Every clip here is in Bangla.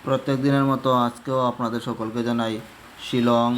প্রত্যেক দিনের মতো আজকেও আপনাদের সকলকে জানাই শিলং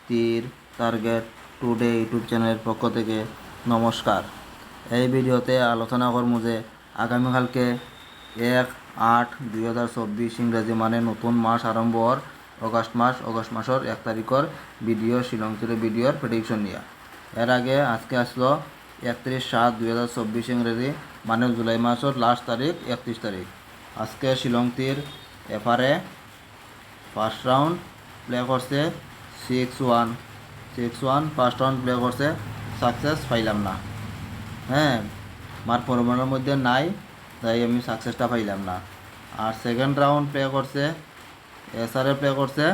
তীর টার্গেট টুডে ইউটিউব চ্যানেলের পক্ষ থেকে নমস্কার। এই ভিডিওতে আলোচনা করব যে আগামীকালকে 1/8/2024 ইংরেজি মানে নতুন মাস আরম্ভ হওয়ার অগস্ট মাসের 1 তারিখের ভিডিও শিলং তীরের ভিডিওর প্রেডিকশন নিয়ে। এর আগে আজকে আসলো 31/7/2024 ইংরেজি মানে জুলাই মাসের লাস্ট তারিখ 31 তারিখ। আজকে শিলং তীর এফারে ফার্স্ট রাউন্ড প্লে করছে 6-1 ফার্স্ট রাউন্ড প্লে করছে, সাকসেস পাইলাম না। হ্যাঁ, আমার পরিমাণের মধ্যে নাই, তাই আমি সাকসেসটা পাইলাম না। আর সেকেন্ড রাউন্ড প্লে করছে এসআরে প্লে করছে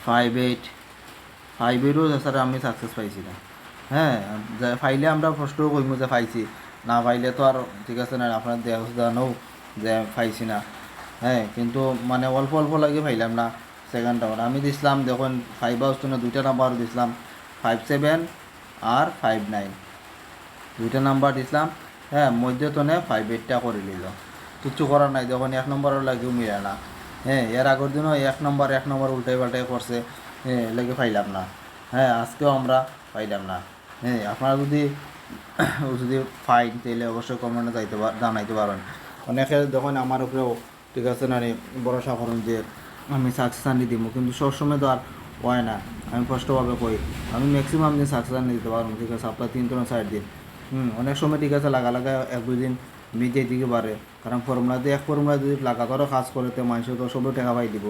5-8 এসআরে আমি সাকসেস পাইছি না। হ্যাঁ, ফাইলে আমরা ফার্স্টও কইমু যে পাইছি, না পাইলে তো আর ঠিক আছে না, আপনার জানো যে পাইছি না। হ্যাঁ, কিন্তু মানে অল্প অল্প লাগে পাইলাম না। সেকেন্ড রাউন্ড আমি দিছিলাম, দেখুন 5 হাউস তো না, দুইটা নাম্বার দিছিলাম 5-7 আর 5-9, দুইটা নাম্বার দিছিলাম। হ্যাঁ, মধ্যে তো নে 5-8টা করে নিল, কিচ্ছু করার নাই। দেখুন 1 নম্বরের লাগেও মিলে না। হ্যাঁ, এর আগের দিনও 1 নম্বর উল্টাই পাল্টাই করছে, হ্যাঁ লেগে পাইলাম না। হ্যাঁ, আজকেও আমরা পাইলাম না। হ্যাঁ, আপনারা যদি যদি ফাইন তাহলে অবশ্যই কমেন্টে জানাইতে পারেন। অনেকে দেখুন আমার উপরেও ঠিক আছে না ভরসা করুন যে আমি সাকসেস আনি দিব, কিন্তু সবসময় তো আর হয় না। আমি স্পষ্টভাবে কই, আমি ম্যাক্সিমাম দিন সাকসেস আনি দিতে পারবো, ঠিক আছে, সপ্তাহে 3-4 দিন। অনেক সময় ঠিক আছে লাগা 1-2 দিন মিটে দিকে পারে, কারণ ফর্মুলা যদি লাগাতারও কাজ করে তো মানুষ তো সবই টাকা পাই দিব,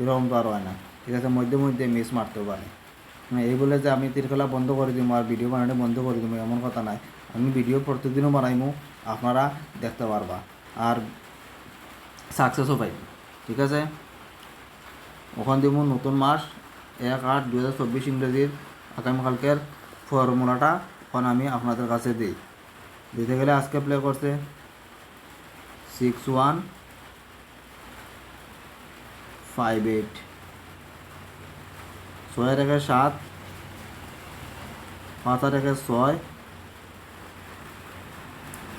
এরকম তো আর হয় না। ঠিক আছে, মধ্যে মধ্যে মিস মারতেও পারে। এই বলে যে আমি তীর খেলা বন্ধ করে দিব আর ভিডিও বানানো বন্ধ করে দিব এমন কথা নাই। আমি ভিডিও প্রত্যেকদিনও বানাইমু, আপনারা দেখতে পারবা আর সাকসেসও পাইব। ঠিক আছে, ওখান দিব নতুন মাস 1/8/2024 ইংরেজির আগামীকালকের ফর্মুলাটা এখন আমি আপনাদের কাছে দিতে গেলে আজকে প্লে করছে 6-1-5-8, 6-7, 5-6,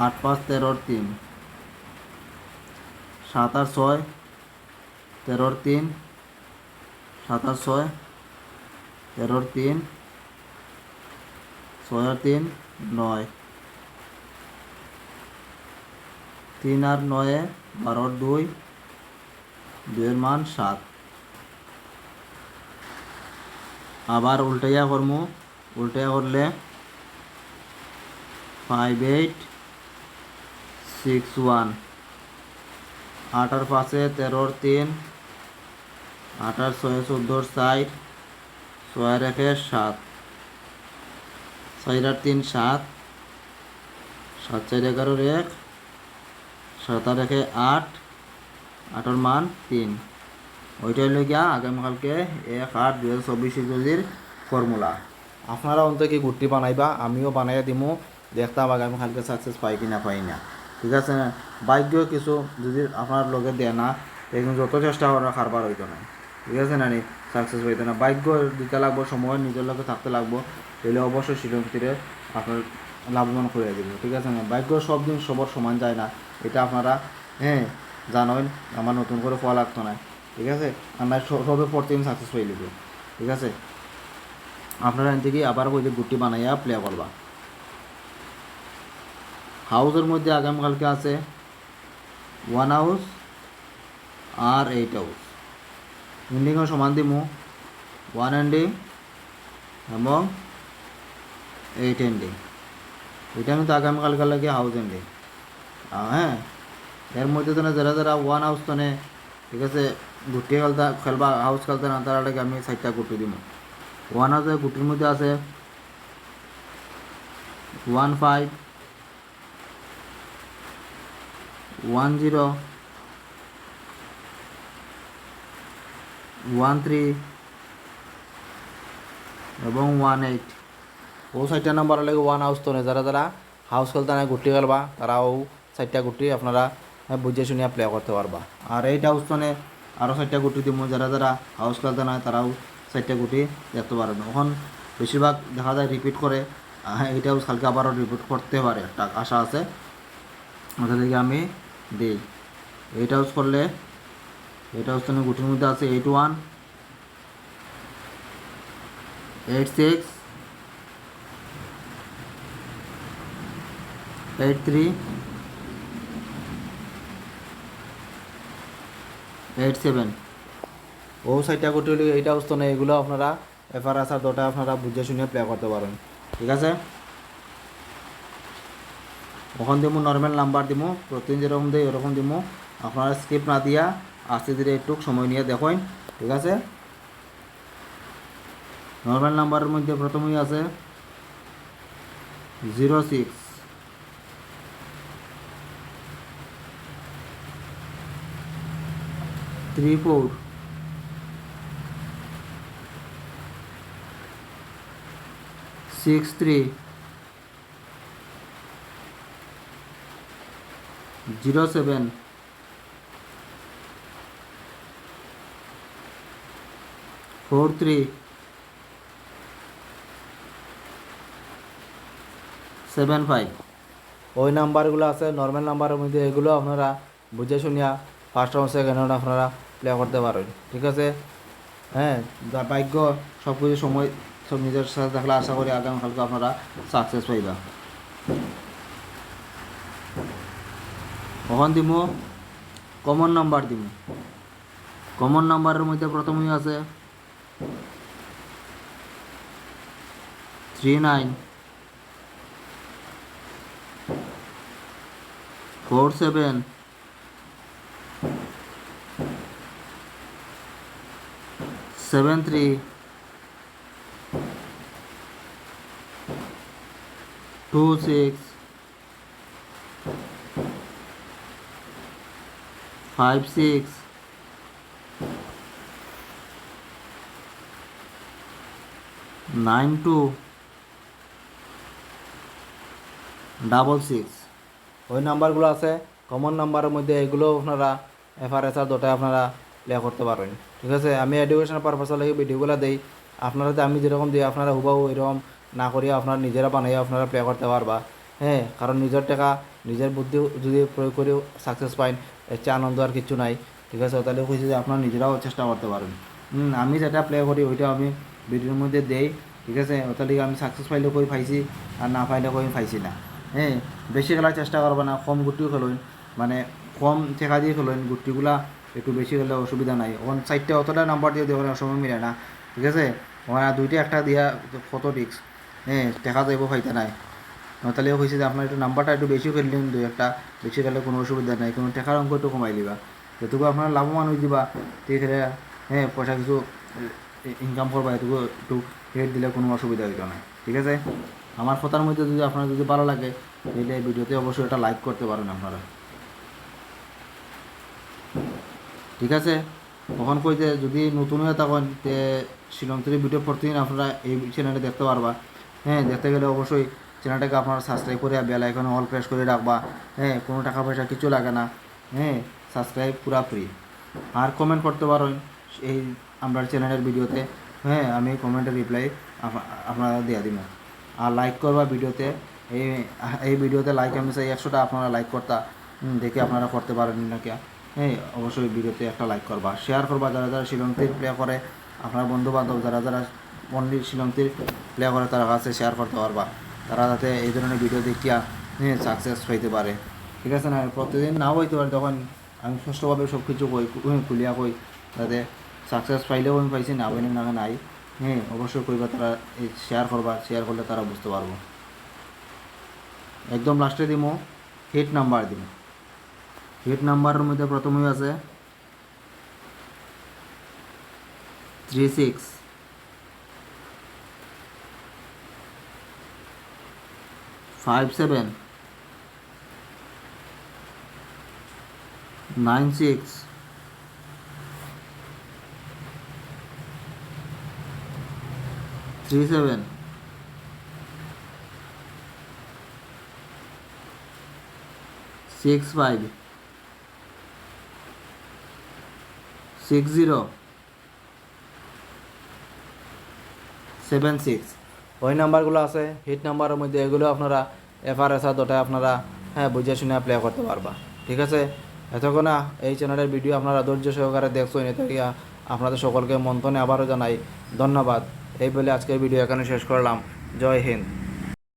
8-5-13-3, 7-6, 13-3, 7-6, 13-3, 6-3, 9, 3-9, 12-2, 2-এর মান 7। আবার উল্টাইয়া করমু, উল্টাইয়া করলে 5-8-6-1, 8-5, 13-3, 8-6, 14-4, 6-1, 7, 4-3, 7, 7-4, 11, 7-1, 8, 8-এর মান 3। ওইটাই হলো গিয়া আগামীকালকে 1/8/2024 ইংরেজির ফর্মুলা। আপনারা অন্তকে গুটি বানাইবা, আমিও বানাইয়া দিমু, দেখতাম আগামীকালকে সাকসেস পাই কি না পাই না। ঠিক আছে না, ভাগ্য কিছু যদি আপনার লগে দেয় না, এখন যত চেষ্টা করার কারবার হইতো না। ঠিক আছে না, সাকসেস হইতো না। ভাগ্য দিতে লাগবো, সময় নিজের লগে থাকতে লাগবো, তাহলে অবশ্যই শিলং তীরে আপনার লাভবান করে দিব। ঠিক আছে না, ভাগ্য সব দিন সবার সমান যায় না, এটা আপনারা জানেন। আমার নতুন করে ফল লাগতো না। ঠিক আছে, আমরা সবে প্রতিদিন সাকসেস হয়ে লিখব। ঠিক আছে, আপনারা এখান থেকে আবার ওই যে গুটি বানাইয়া প্লে করবা। হাউসের মধ্যে আগামীকালকে আছে 1 হাউস আর 8 হাউস। এন্ডিংও সমান দিমু, 1 এন্ডিং এবং 8 এন্ডিং। এটা কিন্তু আগামীকালকে লাগে হাউস এন্ডিং। হ্যাঁ, এর মধ্যে তো যারা 1 হাউস তো ঠিক আছে গুটি খেলবা, হাউস খেলতে না, তার আগে আমি 4টা গুটি দিব। 1 হাউসের গুটির মধ্যে আছে 1-5, 1-0, 1-3 এবং 1-8। ও 4টা নাম্বার লাগে 1 হাউস তো যারা হাউস খেলতে না গুটি খেলবা, তারাও 4টা গুটি আপনারা বুঝে শুনিয়া প্লে করতে পারবা। আর 8 হাউস তো আরও 4টা গুটি দিব, যারা হাউস খেলতে না তারাও 4টা গুটি দেখতে পারবেন। এখন বেশিরভাগ দেখা যায় রিপিট করে, 8 হাউস কালকে আবারও রিপিট করতে পারে, একটা আশা আছে। ওটা থেকে আমি দিই 8 হাউস করলে এটা হচ্ছে না, গুটির মধ্যে আছে 81 86 83 87। ও সাইডটা গুটি হলে এইটা হচ্ছে না, এগুলো আপনারা এফআর আসার দোটা আপনারা বুঝে শুনে প্লে করতে পারেন। ঠিক আছে, ওখান দিব নর্মাল নাম্বার দিব, প্রতিদিন যেরকম দেয় ওরকম দিব। আপনারা স্কিপ না দিয়া আস্তে ধীরে একটু সময় নিয়ে দেখেন। ঠিক আছে, নর্মাল নাম্বারের মধ্যে প্রথমেই আছে 06 34 63 07 43 75। ওই নাম্বারগুলো আছে নর্মাল নাম্বারের মধ্যে, এগুলো আপনারা বুঝে শুনিয়া ফার্স্ট রাউন্ড সেকেন্ড রাউন্ড আপনারা প্লে করতে পারেন। ঠিক আছে, হ্যাঁ, যা ভাগ্য সব কিছু সময় সব নিজের সাথে থাকলে আশা করি আগামীকালকে আপনারা সাকসেস পাইবা। কখন দিব কমন নাম্বার দিব। কমন নাম্বারের মধ্যে প্রথমেই আছে 39 47 73 26 56 92 66। ওই নাম্বারগুলো আছে কমন নাম্বারের মধ্যে, এগুলো আপনারা এফআরএসআর দোটায় আপনারা প্লে করতে পারেন। ঠিক আছে, আমি এডুকেশন পারপাসের লাগে ভিডিওগুলো দিই, আপনারা আমি যেরকম দিই আপনারা হুবাহু এরকম না করিয়া আপনারা নিজেরা বানাইয়া আপনারা প্লে করতে পারবা। হ্যাঁ, কারণ নিজের টাকা নিজের বুদ্ধি যদি প্রয়োগ করে সাকসেস পাইন, এর চেয়ে আনন্দ আর কিছু নাই। ঠিক আছে, তাহলে কইছি যে আপনারা নিজেরাও চেষ্টা করতে পারেন। আমি যেটা প্লে করি ওইটা আমি ভিডিওর মধ্যে দেই। ঠিক আছে, তাহলে আমি সাকসেস পাইলে কই পাইছি, আর না পাইলে কই পাইছি না। হ্যাঁ, বেশি খেলার চেষ্টা করবে না, কম গুটিও খেলুন, মানে কম টেকা দিয়ে খেলুন, গুটিগুলা একটু বেশি খেলে অসুবিধা নাই। ওখান সাইডটা অতটা নাম্বার দিয়ে দেবেন, সময় মিলে না। ঠিক আছে, ওখানে দুইটা একটা দিয়া কত রিক্স, হ্যাঁ, টেকা যাইব পাইতে নাই। তাহলে হয়েছে যে আপনার একটু নাম্বারটা একটু বেশি খেললেন, দুই একটা বেশি খেলে কোনো অসুবিধা নাই, কোনো টেকার অঙ্ক একটু কমাই দিবা, যেটুকু আপনার লাভবান হয়ে দিবা। ঠিক আছে, হ্যাঁ, পয়সা কিছু ইনকাম করবা, এটুকু একটু রেট দিলে কোনো অসুবিধা হইতো না। ঠিক আছে, আমার কথার মধ্যে যদি আপনার যদি ভালো লাগে তাহলে ভিডিওতে অবশ্যই একটা লাইক করতে পারেন আপনারা। ঠিক আছে, তখন কইতে যদি নতুন হয়ে থাকেন তে শিলংতরি ভিডিও প্রতিদিন আপনারা এই চ্যানেলে দেখতে পারবা। হ্যাঁ, দেখতে গেলে অবশ্যই চ্যানেলটাকে আপনারা সাবস্ক্রাইব করে বেল আইকনে অল প্রেস করে রাখবা। হ্যাঁ, কোনো টাকা পয়সা কিছু লাগে না। হ্যাঁ, সাবস্ক্রাইব পুরা ফ্রি। আর কমেন্ট করতে পারেন এই আমরা চ্যানেলের ভিডিওতে। হ্যাঁ, আমি কমেন্টের রিপ্লাই আপনারা দিয়ে দিব। আর লাইক করবা ভিডিওতে, এই এই ভিডিওতে লাইক আমি চাই 100টা আপনারা লাইক করতা, দেখে আপনারা করতে পারেন না কে। হ্যাঁ, অবশ্যই ভিডিওতে একটা লাইক করবা, শেয়ার করবা, যারা যারা শিলংতীর প্লে করে আপনার বন্ধু বান্ধব যারা যারা অনলি শিলংতীর প্লে করে তারা কাছে শেয়ার করতে পারবা, তারা যাতে এই ধরনের ভিডিও দেখিয়া সাকসেস হইতে পারে। ঠিক আছে না, প্রতিদিন নাও হইতে পারে, তখন আমি স্পষ্টভাবে সব কিছু কই খুলিয়া কই, যাতে সাকসেস পাইলেও আমি পাইছি, না পাইলে না নাই। হ্যাঁ, অবশ্যই কইবা, তারা এই শেয়ার করবা, শেয়ার করলে তারা বুঝতে পারবো। একদম লাস্টে দিব হিট নাম্বার দিব। হিট নাম্বারের মধ্যে প্রথমেই আছে 36 57 96 37 65 60 76। ওই নাম্বারগুলো আছে হিট নাম্বারের মধ্যে, এগুলো আপনারা এফআরএসআর দোটায় আপনারা হ্যাঁ বুঝে শুনে প্লে করতে পারবা। ঠিক আছে, এতক্ষণ এই চ্যানেলের ভিডিও আপনারা ধৈর্য সহকারে দেখছেন, এতে আপনাদের সকলকে মন্থনে আবারও জানাই ধন্যবাদ। এই বলে আজকের ভিডিও এখানে শেষ করলাম। জয় হিন্দ।